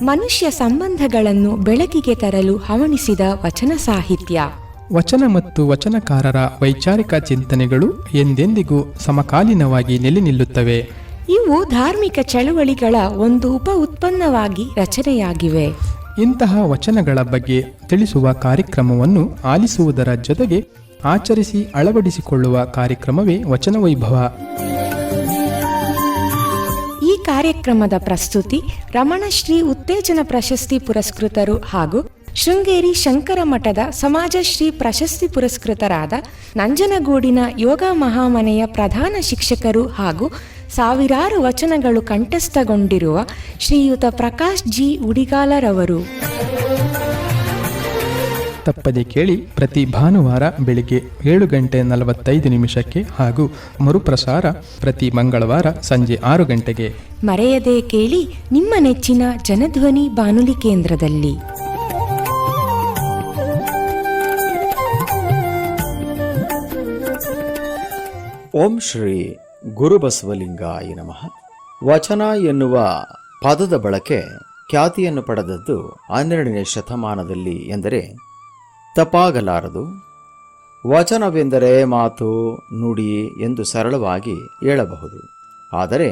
ಮನುಷ್ಯ ಸಂಬಂಧಗಳನ್ನು ಬೆಳಕಿಗೆ ತರಲು ಹವಣಿಸಿದ ವಚನ ಸಾಹಿತ್ಯ. ವಚನ ಮತ್ತು ವಚನಕಾರರ ವೈಚಾರಿಕ ಚಿಂತನೆಗಳು ಎಂದೆಂದಿಗೂ ಸಮಕಾಲೀನವಾಗಿ ನೆಲೆ ನಿಲ್ಲುತ್ತವೆ. ಇವು ಧಾರ್ಮಿಕ ಚಳುವಳಿಗಳ ಒಂದು ಉಪ ಉತ್ಪನ್ನವಾಗಿ ರಚನೆಯಾಗಿವೆ. ಇಂತಹ ವಚನಗಳ ಬಗ್ಗೆ ತಿಳಿಸುವ ಕಾರ್ಯಕ್ರಮವನ್ನು ಆಲಿಸುವುದರ ಜೊತೆಗೆ ಆಚರಿಸಿ ಅಳವಡಿಸಿಕೊಳ್ಳುವ ಕಾರ್ಯಕ್ರಮವೇ ವಚನ ವೈಭವ. ಈ ಕಾರ್ಯಕ್ರಮದ ಪ್ರಸ್ತುತಿ ರಮಣಶ್ರೀ ಉತ್ತೇಜನ ಪ್ರಶಸ್ತಿ ಪುರಸ್ಕೃತರು ಹಾಗೂ ಶೃಂಗೇರಿ ಶಂಕರ ಮಠದ ಸಮಾಜಶ್ರೀ ಪ್ರಶಸ್ತಿ ಪುರಸ್ಕೃತರಾದ ನಂಜನಗೂಡಿನ ಯೋಗ ಮಹಾಮನೆಯ ಪ್ರಧಾನ ಶಿಕ್ಷಕರು ಹಾಗೂ ಸಾವಿರಾರು ವಚನಗಳು ಕಂಠಸ್ಥಗೊಂಡಿರುವ ಶ್ರೀಯುತ ಪ್ರಕಾಶ್ ಜಿ ಉಡಿಗಾಲರವರು. ತಪ್ಪದೆ ಕೇಳಿ, ಪ್ರತಿ ಭಾನುವಾರ ಬೆಳಿಗ್ಗೆ 7:45 ಹಾಗೂ ಮರುಪ್ರಸಾರ ಪ್ರತಿ ಮಂಗಳವಾರ ಸಂಜೆ 6 ಗಂಟೆಗೆ. ಮರೆಯದೆ ಕೇಳಿ ನಿಮ್ಮ ನೆಚ್ಚಿನ ಜನಧ್ವನಿ ಬಾನುಲಿ ಕೇಂದ್ರದಲ್ಲಿ. ಓಂ ಶ್ರೀ ಗುರುಬಸವಲಿಂಗಾಯ ನಮಃ. ವಚನ ಎನ್ನುವ ಪದದ ಬಳಕೆ ಖ್ಯಾತಿಯನ್ನು ಪಡೆದದ್ದು 12ನೇ ಶತಮಾನದಲ್ಲಿ ಎಂದರೆ ತಪ್ಪಾಗಲಾರದು. ವಚನವೆಂದರೆ ಮಾತು, ನುಡಿ ಎಂದು ಸರಳವಾಗಿ ಹೇಳಬಹುದು. ಆದರೆ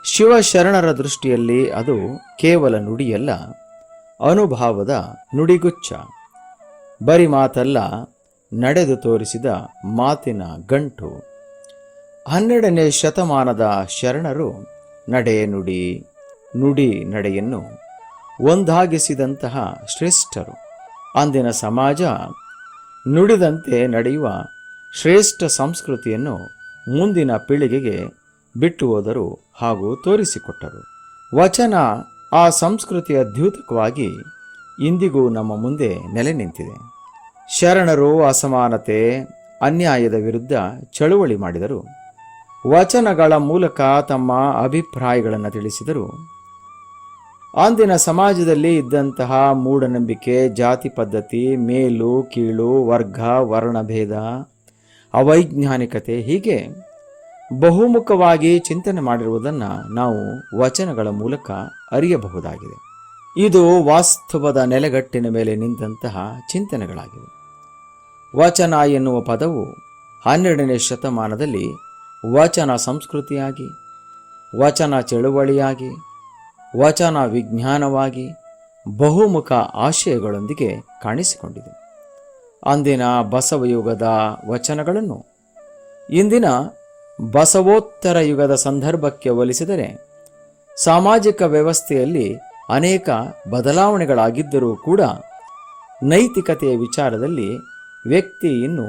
ಶಿವಶರಣರ ದೃಷ್ಟಿಯಲ್ಲಿ ಅದು ಕೇವಲ ನುಡಿಯಲ್ಲ, ಅನುಭಾವದ ನುಡಿಗುಚ್ಛ. ಬರಿ ಮಾತಲ್ಲ, ನಡೆದು ತೋರಿಸಿದ ಮಾತಿನ ಗಂಟು. 12ನೇ ಶತಮಾನದ ಶರಣರು ನಡೆ ನುಡಿ, ನುಡಿ ನಡೆಯನ್ನು ಒಂದಾಗಿಸಿದಂತಹ ಶ್ರೇಷ್ಠರು. ಅಂದಿನ ಸಮಾಜ ನುಡಿದಂತೆ ನಡೆಯುವ ಶ್ರೇಷ್ಠ ಸಂಸ್ಕೃತಿಯನ್ನು ಮುಂದಿನ ಪೀಳಿಗೆಗೆ ಬಿಟ್ಟು ಹೋದರು ಹಾಗೂ ತೋರಿಸಿಕೊಟ್ಟರು. ವಚನ ಆ ಸಂಸ್ಕೃತಿಯ ದ್ಯೋತಕವಾಗಿ ಇಂದಿಗೂ ನಮ್ಮ ಮುಂದೆ ನೆಲೆ ನಿಂತಿದೆ. ಶರಣರು ಅಸಮಾನತೆ, ಅನ್ಯಾಯದ ವಿರುದ್ಧ ಚಳುವಳಿ ಮಾಡಿದರು. ವಚನಗಳ ಮೂಲಕ ತಮ್ಮ ಅಭಿಪ್ರಾಯಗಳನ್ನು ತಿಳಿಸಿದರು. ಅಂದಿನ ಸಮಾಜದಲ್ಲಿ ಇದ್ದಂತಹ ಮೂಢನಂಬಿಕೆ, ಜಾತಿ ಪದ್ಧತಿ, ಮೇಲು ಕೀಳು, ವರ್ಗ ವರ್ಣಭೇದ, ಅವೈಜ್ಞಾನಿಕತೆ ಹೀಗೆ ಬಹುಮುಖವಾಗಿ ಚಿಂತನೆ ಮಾಡಿರುವುದನ್ನು ನಾವು ವಚನಗಳ ಮೂಲಕ ಅರಿಯಬಹುದಾಗಿದೆ. ಇದು ವಾಸ್ತವದ ನೆಲೆಗಟ್ಟಿನ ಮೇಲೆ ನಿಂತಹ ಚಿಂತನೆಗಳಾಗಿವೆ. ವಚನ ಎನ್ನುವ ಪದವು 12ನೇ ಶತಮಾನದಲ್ಲಿ ವಚನ ಸಂಸ್ಕೃತಿಯಾಗಿ, ವಚನ ಚಳುವಳಿಯಾಗಿ, ವಚನ ವಿಜ್ಞಾನವಾಗಿ ಬಹುಮುಖ ಆಶಯಗಳೊಂದಿಗೆ ಕಾಣಿಸಿಕೊಂಡಿದೆ. ಅಂದಿನ ಬಸವಯುಗದ ವಚನಗಳನ್ನು ಇಂದಿನ ಬಸವೋತ್ತರ ಯುಗದ ಸಂದರ್ಭಕ್ಕೆ ಹೋಲಿಸಿದರೆ ಸಾಮಾಜಿಕ ವ್ಯವಸ್ಥೆಯಲ್ಲಿ ಅನೇಕ ಬದಲಾವಣೆಗಳಾಗಿದ್ದರೂ ಕೂಡ ನೈತಿಕತೆಯ ವಿಚಾರದಲ್ಲಿ ವ್ಯಕ್ತಿ ಇನ್ನೂ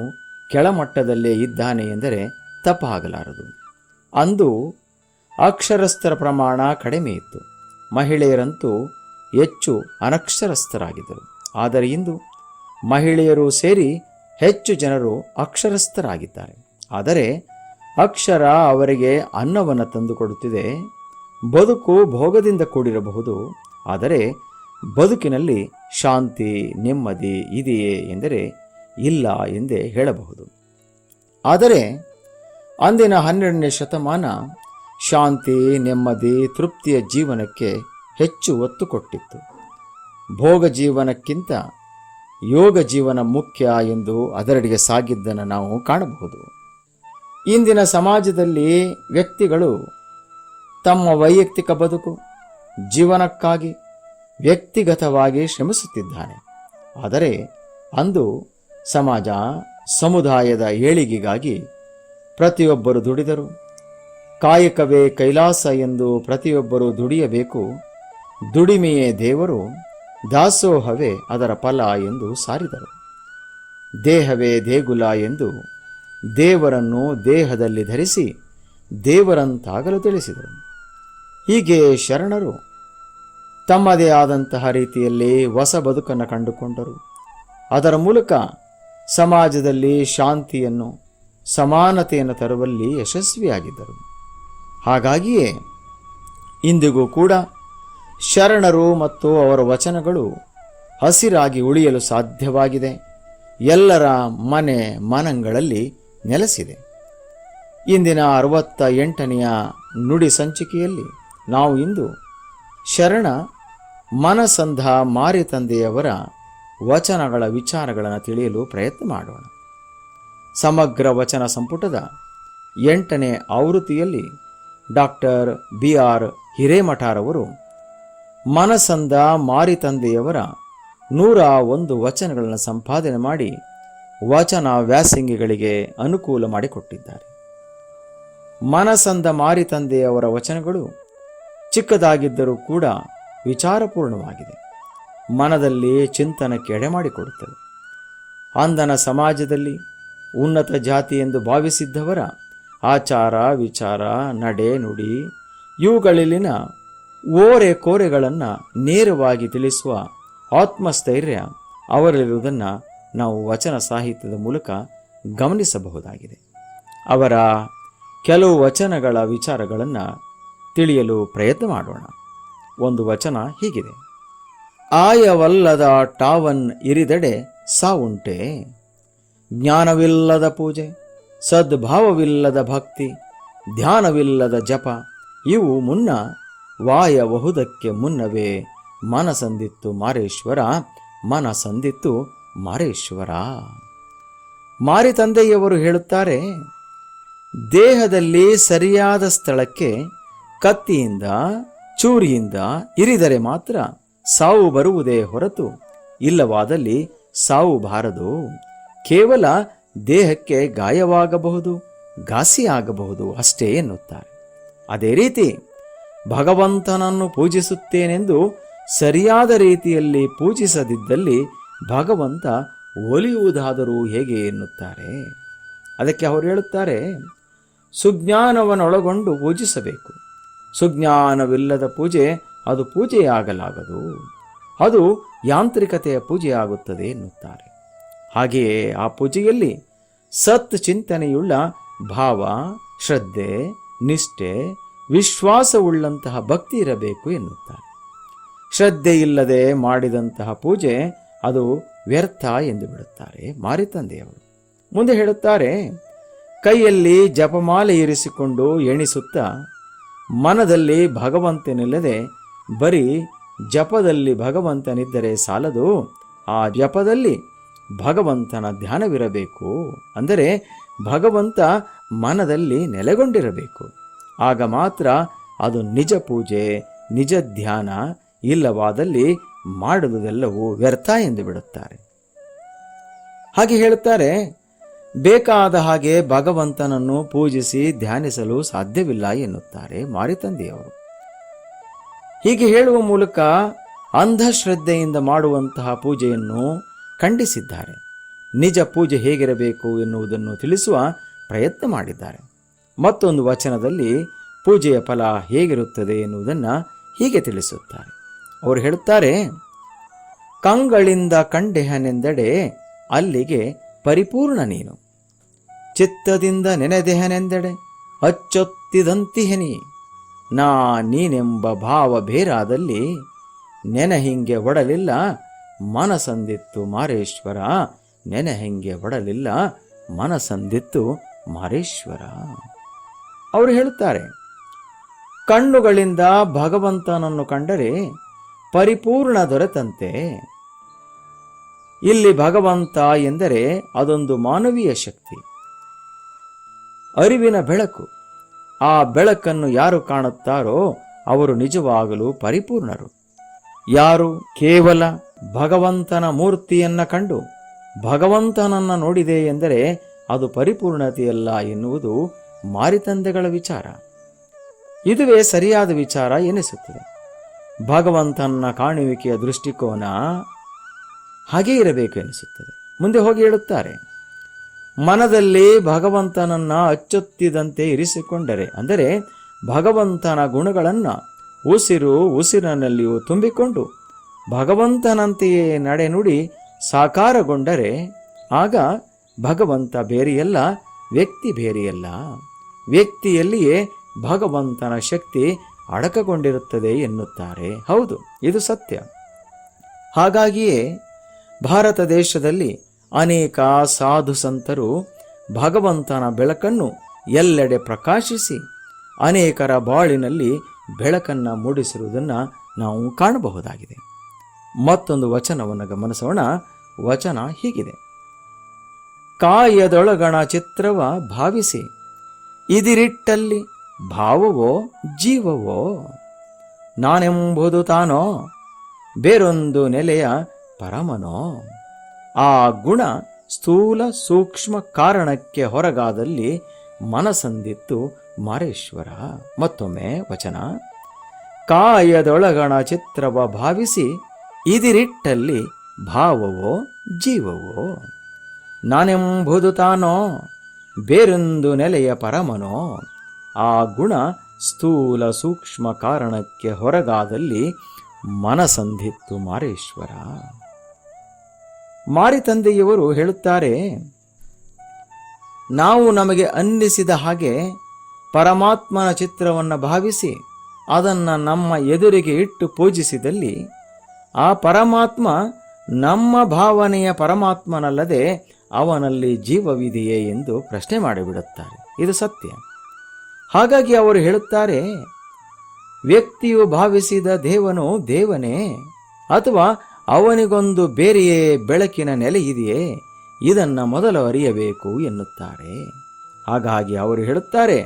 ಕೆಳಮಟ್ಟದಲ್ಲೇ ಇದ್ದಾನೆ ಎಂದರೆ ತಪ್ಪಾಗಲಾರದು. ಅಂದು ಅಕ್ಷರಸ್ಥರ ಪ್ರಮಾಣ ಕಡಿಮೆ ಇತ್ತು. ಮಹಿಳೆಯರಂತೂ ಹೆಚ್ಚು ಅನಕ್ಷರಸ್ಥರಾಗಿದ್ದರು. ಆದರೆ ಇಂದು ಮಹಿಳೆಯರು ಸೇರಿ ಹೆಚ್ಚು ಜನರು ಅಕ್ಷರಸ್ಥರಾಗಿದ್ದಾರೆ. ಆದರೆ ಅಕ್ಷರ ಅವರಿಗೆ ಅನ್ನವನ್ನು ತಂದುಕೊಡುತ್ತಿದೆ. ಬದುಕು ಭೋಗದಿಂದ ಕೂಡಿರಬಹುದು, ಆದರೆ ಬದುಕಿನಲ್ಲಿ ಶಾಂತಿ, ನೆಮ್ಮದಿ ಇದೆಯೇ ಎಂದರೆ ಇಲ್ಲ ಎಂದೇ ಹೇಳಬಹುದು. ಆದರೆ ಅಂದಿನ 12ನೇ ಶತಮಾನ ಶಾಂತಿ, ನೆಮ್ಮದಿ, ತೃಪ್ತಿಯ ಜೀವನಕ್ಕೆ ಹೆಚ್ಚು ಒತ್ತು ಕೊಟ್ಟಿತ್ತು. ಭೋಗ ಜೀವನಕ್ಕಿಂತ ಯೋಗ ಜೀವನ ಮುಖ್ಯ ಎಂದು ಅದರೆಡೆಗೆ ಸಾಗಿದ್ದನ್ನು ನಾವು ಕಾಣಬಹುದು. ಇಂದಿನ ಸಮಾಜದಲ್ಲಿ ವ್ಯಕ್ತಿಗಳು ತಮ್ಮ ವೈಯಕ್ತಿಕ ಬದುಕು, ಜೀವನಕ್ಕಾಗಿ ವ್ಯಕ್ತಿಗತವಾಗಿ ಶ್ರಮಿಸುತ್ತಿದ್ದಾನೆ. ಆದರೆ ಅಂದು ಸಮಾಜ, ಸಮುದಾಯದ ಏಳಿಗೆಗಾಗಿ ಪ್ರತಿಯೊಬ್ಬರು ದುಡಿದರು. ಕಾಯಕವೇ ಕೈಲಾಸ ಎಂದು ಪ್ರತಿಯೊಬ್ಬರು ದುಡಿಯಬೇಕು. ದುಡಿಮೆಯೇ ದೇವರು, ದಾಸೋಹವೇ ಅದರ ಫಲ ಎಂದು ಸಾರಿದರು. ದೇಹವೇ ದೇಗುಲ ಎಂದು ದೇವರನ್ನು ದೇಹದಲ್ಲಿ ಧರಿಸಿ ದೇವರಂತಾಗಲು ತಿಳಿಸಿದರು. ಹೀಗೆ ಶರಣರು ತಮ್ಮದೇ ಆದಂತಹ ರೀತಿಯಲ್ಲಿ ಹೊಸ ಬದುಕನ್ನು ಕಂಡುಕೊಂಡರು. ಅದರ ಮೂಲಕ ಸಮಾಜದಲ್ಲಿ ಶಾಂತಿಯನ್ನು, ಸಮಾನತೆಯನ್ನು ತರುವಲ್ಲಿ ಯಶಸ್ವಿಯಾಗಿದ್ದರು. ಹಾಗಾಗಿಯೇ ಇಂದಿಗೂ ಕೂಡ ಶರಣರು ಮತ್ತು ಅವರ ವಚನಗಳು ಹಸಿರಾಗಿ ಉಳಿಯಲು ಸಾಧ್ಯವಾಗಿದೆ. ಎಲ್ಲರ ಮನೆ ಮನಗಳಲ್ಲಿ ನೆಲೆಸಿದೆ. ಇಂದಿನ 68ನೆಯ ನುಡಿ ಸಂಚಿಕೆಯಲ್ಲಿ ನಾವು ಇಂದು ಶರಣ ಮನಸಂಧ ಮಾರಿತಂದೆಯವರ ವಚನಗಳ ವಿಚಾರಗಳನ್ನು ತಿಳಿಯಲು ಪ್ರಯತ್ನ ಮಾಡೋಣ. ಸಮಗ್ರ ವಚನ ಸಂಪುಟದ 8ನೇ ಆವೃತ್ತಿಯಲ್ಲಿ ಡಾಕ್ಟರ್ BR ಹಿರೇಮಠರವರು ಮನಸಂಧ ಮಾರಿತಂದೆಯವರ 101 ವಚನಗಳನ್ನು ಸಂಪಾದನೆ ಮಾಡಿ ವಚನ ವ್ಯಾಸಂಗಿಗಳಿಗೆ ಅನುಕೂಲ ಮಾಡಿಕೊಟ್ಟಿದ್ದಾರೆ. ಮನಸಂಧ ಮಾರಿತಂದೆಯವರ ವಚನಗಳು ಚಿಕ್ಕದಾಗಿದ್ದರೂ ಕೂಡ ವಿಚಾರಪೂರ್ಣವಾಗಿದೆ. ಮನದಲ್ಲಿ ಚಿಂತನಕ್ಕೆ ಎಡೆಮಾಡಿಕೊಡುತ್ತದೆ. ಅಂದನ ಸಮಾಜದಲ್ಲಿ ಉನ್ನತ ಜಾತಿ ಎಂದು ಭಾವಿಸಿದ್ದವರ ಆಚಾರ ವಿಚಾರ ನಡೆ ನುಡಿ ಇವುಗಳಲ್ಲಿನ ಓರೆ ಕೋರೆಗಳನ್ನು ನೇರವಾಗಿ ತಿಳಿಸುವ ಆತ್ಮಸ್ಥೈರ್ಯ ಅವರಲ್ಲಿರುವುದನ್ನು ನಾವು ವಚನ ಸಾಹಿತ್ಯದ ಮೂಲಕ ಗಮನಿಸಬಹುದಾಗಿದೆ. ಅವರ ಕೆಲವು ವಚನಗಳ ವಿಚಾರಗಳನ್ನು ತಿಳಿಯಲು ಪ್ರಯತ್ನ ಮಾಡೋಣ. ಒಂದು ವಚನ ಹೀಗಿದೆ: ಆಯವಲ್ಲದ ಟಾವನ್ ಇರಿದೆಡೆ ಸಾವುಂಟೆ, ಜ್ಞಾನವಿಲ್ಲದ ಪೂಜೆ, ಸದ್ಭಾವವಿಲ್ಲದ ಭಕ್ತಿ, ಧ್ಯಾನವಿಲ್ಲದ ಜಪ ಇವು ಮುನ್ನ ವಾಯಬಹುದಕ್ಕೆ ಮುನ್ನವೇ ಮನಸಂದಿತ್ತು ಮಾರೇಶ್ವರ, ಮನಸಂದಿತ್ತು ಮಾರೇಶ್ವರ. ಮಾರಿತಂದೆಯವರು ಹೇಳುತ್ತಾರೆ, ದೇಹದಲ್ಲಿ ಸರಿಯಾದ ಸ್ಥಳಕ್ಕೆ ಕತ್ತಿಯಿಂದ ಚೂರಿಯಿಂದ ಇರಿದರೆ ಮಾತ್ರ ಸಾವು ಬರುವುದೇ ಹೊರತು ಇಲ್ಲವಾದಲ್ಲಿ ಸಾವು ಬಾರದು. ಕೇವಲ ದೇಹಕ್ಕೆ ಗಾಯವಾಗಬಹುದು, ಘಾಸಿಯಾಗಬಹುದು ಅಷ್ಟೇ ಎನ್ನುತ್ತಾರೆ. ಅದೇ ರೀತಿ ಭಗವಂತನನ್ನು ಪೂಜಿಸುತ್ತೇನೆಂದು ಸರಿಯಾದ ರೀತಿಯಲ್ಲಿ ಪೂಜಿಸದಿದ್ದಲ್ಲಿ ಭಗವಂತ ಒಲಿಯುವುದಾದರೂ ಹೇಗೆ ಎನ್ನುತ್ತಾರೆ. ಅದಕ್ಕೆ ಅವರು ಹೇಳುತ್ತಾರೆ, ಸುಜ್ಞಾನವನ್ನೊಳಗೊಂಡು ಪೂಜಿಸಬೇಕು. ಸುಜ್ಞಾನವಿಲ್ಲದ ಪೂಜೆ ಅದು ಪೂಜೆಯಾಗಲಾಗದು, ಅದು ಯಾಂತ್ರಿಕತೆಯ ಪೂಜೆಯಾಗುತ್ತದೆ ಎನ್ನುತ್ತಾರೆ. ಹಾಗೆಯೇ ಆ ಪೂಜೆಯಲ್ಲಿ ಸತ್ ಚಿಂತನೆಯುಳ್ಳ ಭಾವ, ಶ್ರದ್ಧೆ, ನಿಷ್ಠೆ, ವಿಶ್ವಾಸವುಳ್ಳಂತಹ ಭಕ್ತಿ ಇರಬೇಕು ಎನ್ನುತ್ತಾರೆ. ಶ್ರದ್ಧೆ ಇಲ್ಲದೆ ಮಾಡಿದಂತಹ ಪೂಜೆ ಅದು ವ್ಯರ್ಥ ಎಂದು ಬಿಡುತ್ತಾರೆ ಮಾರಿತಂದೆಯವರು. ಮುಂದೆ ಹೇಳುತ್ತಾರೆ, ಕೈಯಲ್ಲಿ ಜಪಮಾಲೆ ಇರಿಸಿಕೊಂಡು ಎಣಿಸುತ್ತಾ ಮನದಲ್ಲಿ ಭಗವಂತನಿಲ್ಲದೆ ಬರೀ ಜಪದಲ್ಲಿ ಭಗವಂತನಿದ್ದರೆ ಸಾಲದು, ಆ ಜಪದಲ್ಲಿ ಭಗವಂತನ ಧ್ಯಾನವಿರಬೇಕು. ಅಂದರೆ ಭಗವಂತ ಮನದಲ್ಲಿ ನೆಲೆಗೊಂಡಿರಬೇಕು. ಆಗ ಮಾತ್ರ ಅದು ನಿಜ ಪೂಜೆ, ನಿಜ ಧ್ಯಾನ. ಇಲ್ಲವಾದಲ್ಲಿ ಮಾಡುವುದೆಲ್ಲವೂ ವ್ಯರ್ಥ ಎಂದು ಬಿಡುತ್ತಾರೆ. ಹಾಗೆ ಹೇಳುತ್ತಾರೆ, ಬೇಕಾದ ಹಾಗೆ ಭಗವಂತನನ್ನು ಪೂಜಿಸಿ ಧ್ಯಾನಿಸಲು ಸಾಧ್ಯವಿಲ್ಲ ಎನ್ನುತ್ತಾರೆ ಮಾರಿತಂದೆಯವರು. ಹೀಗೆ ಹೇಳುವ ಮೂಲಕ ಅಂಧಶ್ರದ್ಧೆಯಿಂದ ಮಾಡುವಂತಹ ಪೂಜೆಯನ್ನು ಖಂಡಿಸಿದ್ದಾರೆ. ನಿಜ ಪೂಜೆ ಹೇಗಿರಬೇಕು ಎನ್ನುವುದನ್ನು ತಿಳಿಸುವ ಪ್ರಯತ್ನ ಮಾಡಿದ್ದಾರೆ. ಮತ್ತೊಂದು ವಚನದಲ್ಲಿ ಪೂಜೆಯ ಫಲ ಹೇಗಿರುತ್ತದೆ ಎನ್ನುವುದನ್ನು ಹೀಗೆ ತಿಳಿಸುತ್ತಾರೆ. ಅವರು ಹೇಳುತ್ತಾರೆ, ಕಂಗಳಿಂದ ಕಂಡೆಹನೆಂದೆಡೆ ಅಲ್ಲಿಗೆ ಪರಿಪೂರ್ಣ ನೀನು, ಚಿತ್ತದಿಂದ ನೆನೆದೆಹನೆಂದೆಡೆ ಅಚ್ಚೊತ್ತಿದಂತಿಹೆನಿ, ನಾ ನೀನೆಂಬ ಭಾವ ಬೇರಾದಲ್ಲಿ ನೆನಹಿಂಗೆ ಒಡಲಿಲ್ಲ ಮನಸಂದಿತ್ತು ಮಾರೇಶ್ವರ, ನೆನಹಿಂಗೆ ಒಡಲಿಲ್ಲ ಮನಸಂದಿತ್ತು ಮಾರೇಶ್ವರ. ಅವರು ಹೇಳುತ್ತಾರೆ, ಕಣ್ಣುಗಳಿಂದ ಭಗವಂತನನ್ನು ಕಂಡರೆ ಪರಿಪೂರ್ಣ ದೊರೆತಂತೆ. ಇಲ್ಲಿ ಭಗವಂತ ಎಂದರೆ ಅದೊಂದು ಮಾನವೀಯ ಶಕ್ತಿ, ಅರಿವಿನ ಬೆಳಕು. ಆ ಬೆಳಕನ್ನು ಯಾರು ಕಾಣುತ್ತಾರೋ ಅವರು ನಿಜವಾಗಲೂ ಪರಿಪೂರ್ಣರು. ಯಾರು ಕೇವಲ ಭಗವಂತನ ಮೂರ್ತಿಯನ್ನ ಕಂಡು ಭಗವಂತನನ್ನ ನೋಡಿದೆ ಎಂದರೆ ಅದು ಪರಿಪೂರ್ಣತೆಯಲ್ಲ ಎನ್ನುವುದು ಮಾರಿತಂದೆಗಳ ವಿಚಾರ. ಇದುವೇ ಸರಿಯಾದ ವಿಚಾರ ಎನಿಸುತ್ತದೆ. ಭಗವಂತನ ಕಾಣುವಿಕೆಯ ದೃಷ್ಟಿಕೋನ ಹಾಗೇ ಇರಬೇಕು ಎನಿಸುತ್ತದೆ. ಮುಂದೆ ಹೋಗಿ ಹೇಳುತ್ತಾರೆ, ಮನದಲ್ಲಿ ಭಗವಂತನನ್ನ ಅಚ್ಚೊತ್ತಿದಂತೆ ಇರಿಸಿಕೊಂಡರೆ, ಅಂದರೆ ಭಗವಂತನ ಗುಣಗಳನ್ನು ಉಸಿರಿನಲ್ಲಿಯೂ ತುಂಬಿಕೊಂಡು ಭಗವಂತನಂತೆಯೇ ನಡೆನುಡಿ ಸಾಕಾರಗೊಂಡರೆ ಆಗ ಭಗವಂತ ಬೇರೆಯಲ್ಲ, ವ್ಯಕ್ತಿ ಬೇರೆಯಲ್ಲ. ವ್ಯಕ್ತಿಯಲ್ಲಿಯೇ ಭಗವಂತನ ಶಕ್ತಿ ಅಡಕಗೊಂಡಿರುತ್ತದೆ ಎನ್ನುತ್ತಾರೆ. ಹೌದು, ಇದು ಸತ್ಯ. ಹಾಗಾಗಿಯೇ ಭಾರತ ದೇಶದಲ್ಲಿ ಅನೇಕ ಸಾಧು ಸಂತರು ಭಗವಂತನ ಬೆಳಕನ್ನು ಎಲ್ಲೆಡೆ ಪ್ರಕಾಶಿಸಿ ಅನೇಕರ ಬಾಳಿನಲ್ಲಿ ಬೆಳಕನ್ನು ಮೂಡಿಸಿರುವುದನ್ನು ನಾವು ಕಾಣಬಹುದಾಗಿದೆ. ಮತ್ತೊಂದು ವಚನವನ್ನು ಗಮನಿಸೋಣ. ವಚನ ಹೀಗಿದೆ: ಕಾಯದೊಳಗಣ ಚಿತ್ರವ ಭಾವಿಸಿ ಇದಿರಿಟ್ಟಲ್ಲಿ ಭಾವವೋ ಜೀವವೋ, ನಾನೆಂಬುದು ತಾನೋ ಬೇರೊಂದು ನೆಲೆಯ ಪರಮನೋ, ಆ ಗುಣ ಸ್ಥೂಲ ಸೂಕ್ಷ್ಮ ಕಾರಣಕ್ಕೆ ಹೊರಗಾದಲ್ಲಿ ಮನಸಂದಿತ್ತು ಮಾರೇಶ್ವರ. ಮತ್ತೊಮ್ಮೆ ವಚನ: ಕಾಯದೊಳಗಣ ಚಿತ್ರವ ಭಾವಿಸಿ ಇದಿರಿಟ್ಟಲ್ಲಿ ಭಾವವೋ ಜೀವವೋ, ನಾನೆಂಬುದು ತಾನೋ ಬೇರೊಂದು ನೆಲೆಯ ಪರಮನೋ, ಆ ಗುಣ ಸ್ಥೂಲ ಸೂಕ್ಷ್ಮ ಕಾರಣಕ್ಕೆ ಹೊರಗಾದಲ್ಲಿ ಮನಸಂಧಿತ್ತು ಮಾರೇಶ್ವರ. ಮಾರಿತಂದೆಯವರು ಹೇಳುತ್ತಾರೆ, ನಾವು ನಮಗೆ ಅನ್ನಿಸಿದ ಹಾಗೆ ಪರಮಾತ್ಮನ ಚಿತ್ರವನ್ನು ಭಾವಿಸಿ ಅದನ್ನು ನಮ್ಮ ಎದುರಿಗೆ ಇಟ್ಟು ಪೂಜಿಸಿದಲ್ಲಿ ಆ ಪರಮಾತ್ಮ ನಮ್ಮ ಭಾವನೆಯ ಪರಮಾತ್ಮನಲ್ಲದೆ ಅವನಲ್ಲಿ ಜೀವವಿದೆಯೇ ಎಂದು ಪ್ರಶ್ನೆ ಮಾಡಿಬಿಡುತ್ತಾರೆ. ಇದು ಸತ್ಯ. ಹಾಗಾಗಿ ಅವರು ಹೇಳುತ್ತಾರೆ, ವ್ಯಕ್ತಿಯು ಭಾವಿಸಿದ ದೇವನು ದೇವನೇ ಅಥವಾ ಅವನಿಗೊಂದು ಬೇರೆಯೇ ಬೆಳಕಿನ ನೆಲೆ ಇದೆಯೇ, ಇದನ್ನು ಮೊದಲು ಅರಿಯಬೇಕು ಎನ್ನುತ್ತಾರೆ. ಹಾಗಾಗಿ ಅವರು ಹೇಳುತ್ತಾರೆ,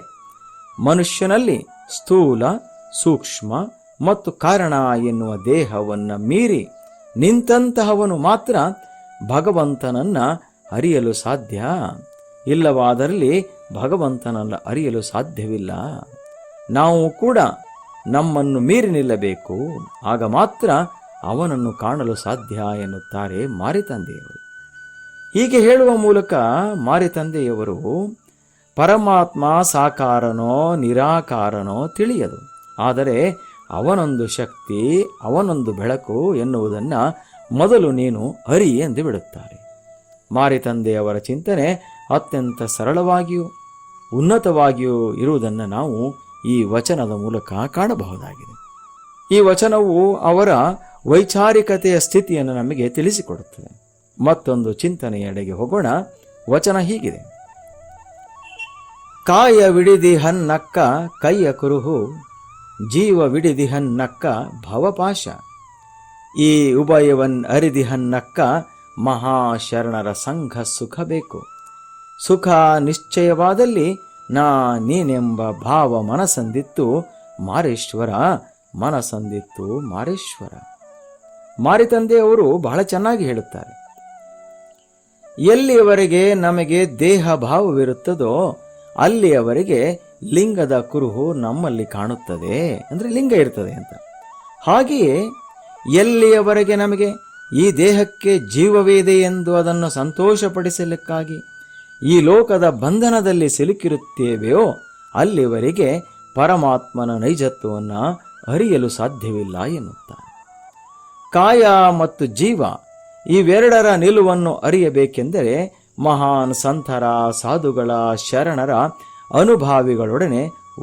ಮನುಷ್ಯನಲ್ಲಿ ಸ್ಥೂಲ ಸೂಕ್ಷ್ಮ ಮತ್ತು ಕಾರಣ ಎನ್ನುವ ದೇಹವನ್ನು ಮೀರಿ ನಿಂತಂತಹವನು ಮಾತ್ರ ಭಗವಂತನನ್ನ ಅರಿಯಲು ಸಾಧ್ಯ. ಇಲ್ಲವಾದಲ್ಲಿ ಭಗವಂತನನ್ನು ಅರಿಯಲು ಸಾಧ್ಯವಿಲ್ಲ. ನಾವು ಕೂಡ ನಮ್ಮನ್ನು ಮೀರಿ ನಿಲ್ಲಬೇಕು, ಆಗ ಮಾತ್ರ ಅವನನ್ನು ಕಾಣಲು ಸಾಧ್ಯ ಎನ್ನುತ್ತಾರೆ ಮಾರಿತಂದೆಯವರು. ಹೀಗೆ ಹೇಳುವ ಮೂಲಕ ಮಾರಿತಂದೆಯವರು ಪರಮಾತ್ಮ ಸಾಕಾರನೋ ನಿರಾಕಾರನೋ ತಿಳಿಯದು, ಆದರೆ ಅವನೊಂದು ಶಕ್ತಿ, ಅವನೊಂದು ಬೆಳಕು ಎನ್ನುವುದನ್ನು ಮೊದಲು ನೀನು ಅರಿ ಎಂದು ಬಿಡುತ್ತಾರೆ. ಮಾರಿತಂದೆಯವರ ಚಿಂತನೆ ಅತ್ಯಂತ ಸರಳವಾಗಿಯೂ ಉನ್ನತವಾಗಿಯೂ ಇರುವುದನ್ನು ನಾವು ಈ ವಚನದ ಮೂಲಕ ಕಾಣಬಹುದಾಗಿದೆ. ಈ ವಚನವು ಅವರ ವೈಚಾರಿಕತೆಯ ಸ್ಥಿತಿಯನ್ನು ನಮಗೆ ತಿಳಿಸಿಕೊಡುತ್ತದೆ. ಮತ್ತೊಂದು ಚಿಂತನೆಯೆಡೆಗೆ ಹೋಗೋಣ. ವಚನ ಹೀಗಿದೆ: ಕಾಯ ವಿಡಿದಿಹನ್ನಕ್ಕ ಕೈಯ ಕುರುಹು, ಜೀವ ವಿಡಿದಿಹನ್ನಕ್ಕ ಭವಪಾಶ, ಈ ಉಭಯವನ್ ಅರಿದಿಹನ್ನಕ್ಕ ಮಹಾಶರಣರ ಸಂಘ ಸುಖ ಬೇಕು, ಸುಖ ನಿಶ್ಚಯವಾದಲ್ಲಿ ನಾ ನೀನೆಂಬ ಭಾವ ಮನಸಂದಿತ್ತು ಮಾರೇಶ್ವರ, ಮನಸಂದಿತ್ತು ಮಾರೇಶ್ವರ. ಮಾರಿತಂದೆಯವರು ಬಹಳ ಚೆನ್ನಾಗಿ ಹೇಳುತ್ತಾರೆ, ಎಲ್ಲಿಯವರೆಗೆ ನಮಗೆ ದೇಹ ಭಾವವಿರುತ್ತದೋ ಅಲ್ಲಿಯವರೆಗೆ ಲಿಂಗದ ಕುರುಹು ನಮ್ಮಲ್ಲಿ ಕಾಣುತ್ತದೆ, ಅಂದರೆ ಲಿಂಗ ಇರ್ತದೆ ಅಂತ. ಹಾಗೆಯೇ ಎಲ್ಲಿಯವರೆಗೆ ನಮಗೆ ಈ ದೇಹಕ್ಕೆ ಜೀವವಿದೆ ಎಂದು ಅದನ್ನು ಸಂತೋಷಪಡಿಸಲಿಕ್ಕಾಗಿ ಈ ಲೋಕದ ಬಂಧನದಲ್ಲಿ ಸಿಲುಕಿರುತ್ತೇವೆಯೋ ಅಲ್ಲಿವರೆಗೆ ಪರಮಾತ್ಮನ ನೈಜತ್ವವನ್ನು ಅರಿಯಲು ಸಾಧ್ಯವಿಲ್ಲ ಎನ್ನುತ್ತಾರೆ. ಕಾಯ ಮತ್ತು ಜೀವ ಇವೆರಡರ ನಿಲುವನ್ನು ಅರಿಯಬೇಕೆಂದರೆ ಮಹಾನ್ ಸಂತರ, ಸಾಧುಗಳ, ಶರಣರ ಅನುಭಾವಿಗಳೊಡನೆ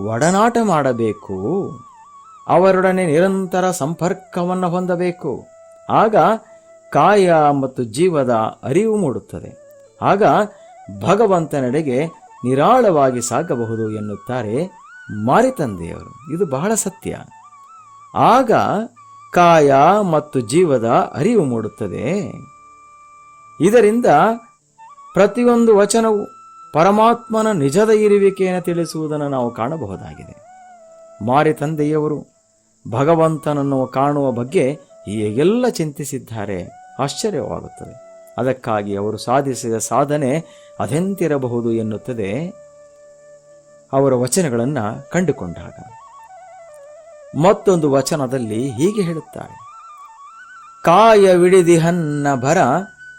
ಒಡನಾಟ ಮಾಡಬೇಕು, ಅವರೊಡನೆ ನಿರಂತರ ಸಂಪರ್ಕವನ್ನು ಹೊಂದಬೇಕು. ಆಗ ಕಾಯ ಮತ್ತು ಜೀವದ ಅರಿವು ಮೂಡುತ್ತದೆ. ಆಗ ಭಗವಂತನೆಡೆಗೆ ನಿರಾಳವಾಗಿ ಸಾಗಬಹುದು ಎನ್ನುತ್ತಾರೆ ಮಾರಿತಂದೆಯವರು. ಇದು ಬಹಳ ಸತ್ಯ. ಆಗ ಕಾಯ ಮತ್ತು ಜೀವದ ಅರಿವು ಮೂಡುತ್ತದೆ. ಇದರಿಂದ ಪ್ರತಿಯೊಂದು ವಚನವು ಪರಮಾತ್ಮನ ನಿಜದ ಇರುವಿಕೆಯನ್ನು ತಿಳಿಸುವುದನ್ನು ನಾವು ಕಾಣಬಹುದಾಗಿದೆ. ಮಾರಿತಂದೆಯವರು ಭಗವಂತನನ್ನು ಕಾಣುವ ಬಗ್ಗೆ ಹೇಗೆಲ್ಲ ಚಿಂತಿಸಿದ್ದಾರೆ, ಆಶ್ಚರ್ಯವಾಗುತ್ತದೆ. ಅದಕ್ಕಾಗಿ ಅವರು ಸಾಧಿಸಿದ ಸಾಧನೆ ಅದೆಂತಿರಬಹುದು ಎನ್ನುತ್ತದೆ ಅವರ ವಚನಗಳನ್ನು ಕಂಡುಕೊಂಡಾಗ. ಮತ್ತೊಂದು ವಚನದಲ್ಲಿ ಹೀಗೆ ಹೇಳುತ್ತಾರೆ: ಕಾಯ ವಿಡಿದಿಹನ್ನ ಭರ,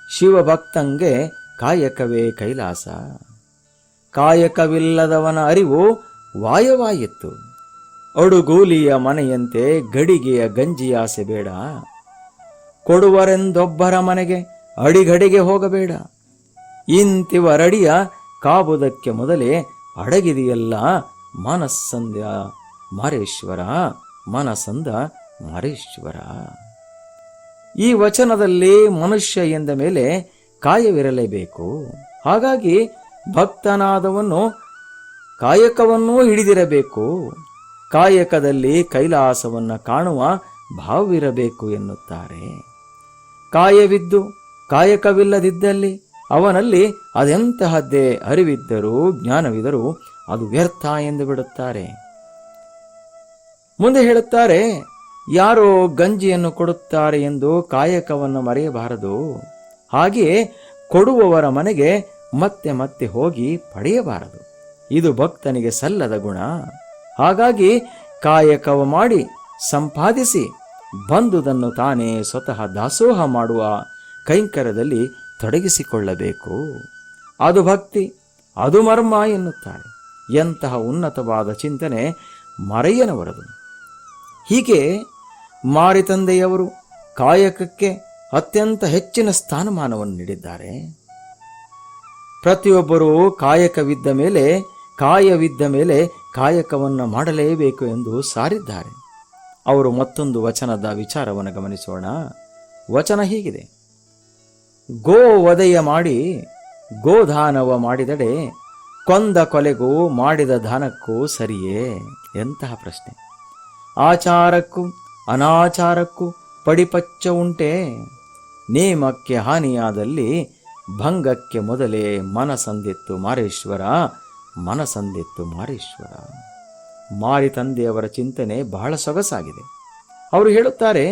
ಶಿವಭಕ್ತಂಗೆ ಕಾಯಕವೇ ಕೈಲಾಸ, ಕಾಯಕವಿಲ್ಲದವನ ಅರಿವು ವಾಯವಾಯಿತು, ಅಡುಗೂಲಿಯ ಮನೆಯಂತೆ ಗಡಿಗೆಯ ಗಂಜಿಯಾಸೆ ಬೇಡ, ಕೊಡುವರೆಂದೊಬ್ಬರ ಮನೆಗೆ ಅಡಿಗಡಿಗೆ ಹೋಗಬೇಡ, ಇಂತಿವರಡಿಯ ಕಾಬುದಕ್ಕೆ ಮೊದಲೇ ಅಡಗಿದೆಯಲ್ಲ ಮನಸ್ಸಂದ ಮಾರೇಶ್ವರ, ಮನಸ್ಸಂದ ಮಾರೇಶ್ವರ. ಈ ವಚನದಲ್ಲಿ ಮನುಷ್ಯ ಎಂದ ಮೇಲೆ ಕಾಯವಿರಲೇಬೇಕು. ಹಾಗಾಗಿ ಭಕ್ತನಾದವನು ಕಾಯಕವನ್ನೂ ಹಿಡಿದಿರಬೇಕು. ಕಾಯಕದಲ್ಲಿ ಕೈಲಾಸವನ್ನು ಕಾಣುವ ಭಾವವಿರಬೇಕು ಎನ್ನುತ್ತಾರೆ. ಕಾಯವಿದ್ದು ಕಾಯಕವಿಲ್ಲದಿದ್ದಲ್ಲಿ ಅವನಲ್ಲಿ ಅದೆಂತಹದ್ದೇ ಅರಿವಿದ್ದರೂ ಜ್ಞಾನವಿದ್ದರೂ ಅದು ವ್ಯರ್ಥ ಎಂದು ಬಿಡುತ್ತಾರೆ. ಮುಂದೆ ಹೇಳುತ್ತಾರೆ, ಯಾರೋ ಗಂಜಿಯನ್ನು ಕೊಡುತ್ತಾರೆ ಎಂದು ಕಾಯಕವನ್ನು ಮರೆಯಬಾರದು. ಹಾಗೆಯೇ ಕೊಡುವವರ ಮನೆಗೆ ಮತ್ತೆ ಮತ್ತೆ ಹೋಗಿ ಪಡೆಯಬಾರದು. ಇದು ಭಕ್ತನಿಗೆ ಸಲ್ಲದ ಗುಣ. ಹಾಗಾಗಿ ಕಾಯಕವ ಮಾಡಿ ಸಂಪಾದಿಸಿ ಬಂದುದನ್ನು ತಾನೇ ಸ್ವತಃ ದಾಸೋಹ ಮಾಡುವ ಕೈಂಕರ್ಯದಲ್ಲಿ ತೊಡಗಿಸಿಕೊಳ್ಳಬೇಕು. ಅದು ಭಕ್ತಿ, ಅದು ಮರ್ಮ ಎನ್ನುತ್ತಾರೆ. ಎಂತಹ ಉನ್ನತವಾದ ಚಿಂತನೆ ಮರೆಯನವರದು. ಹೀಗೆ ಮಾರಿತಂದೆಯವರು ಕಾಯಕಕ್ಕೆ ಅತ್ಯಂತ ಹೆಚ್ಚಿನ ಸ್ಥಾನಮಾನವನ್ನು ನೀಡಿದ್ದಾರೆ. ಪ್ರತಿಯೊಬ್ಬರೂ ಕಾಯವಿದ್ದ ಮೇಲೆ ಕಾಯಕವನ್ನು ಮಾಡಲೇಬೇಕು ಎಂದು ಸಾರಿದ್ದಾರೆ. ಅವರು ಮತ್ತೊಂದು ವಚನದ ವಿಚಾರವನ್ನು ಗಮನಿಸೋಣ. ವಚನ ಹೀಗಿದೆ: ಗೋ ವಧೆಯ ಮಾಡಿ ಗೋದಾನವ ಮಾಡಿದಡೆ ಕೊಂದ ಕೊಲೆಗೂ ಮಾಡಿದ ದಾನಕ್ಕೂ ಸರಿಯೇ? ಎಂತಹ ಪ್ರಶ್ನೆ! ಆಚಾರಕ್ಕೂ ಅನಾಚಾರಕ್ಕೂ ಪಡಿಪಚ್ಚ ಉಂಟೆ? ನೇಮಕ್ಕೆ ಹಾನಿಯಾದಲ್ಲಿ ಭಂಗಕ್ಕೆ ಮೊದಲೇ ಮನಸಂದಿತ್ತು ಮಾರೇಶ್ವರ, ಮನಸಂದಿತ್ತು ಮಾರೇಶ್ವರ. ಮಾರಿತಂದೆಯವರ ಚಿಂತನೆ ಬಹಳ ಸೊಗಸಾಗಿದೆ. ಅವರು ಹೇಳುತ್ತಾರೆ,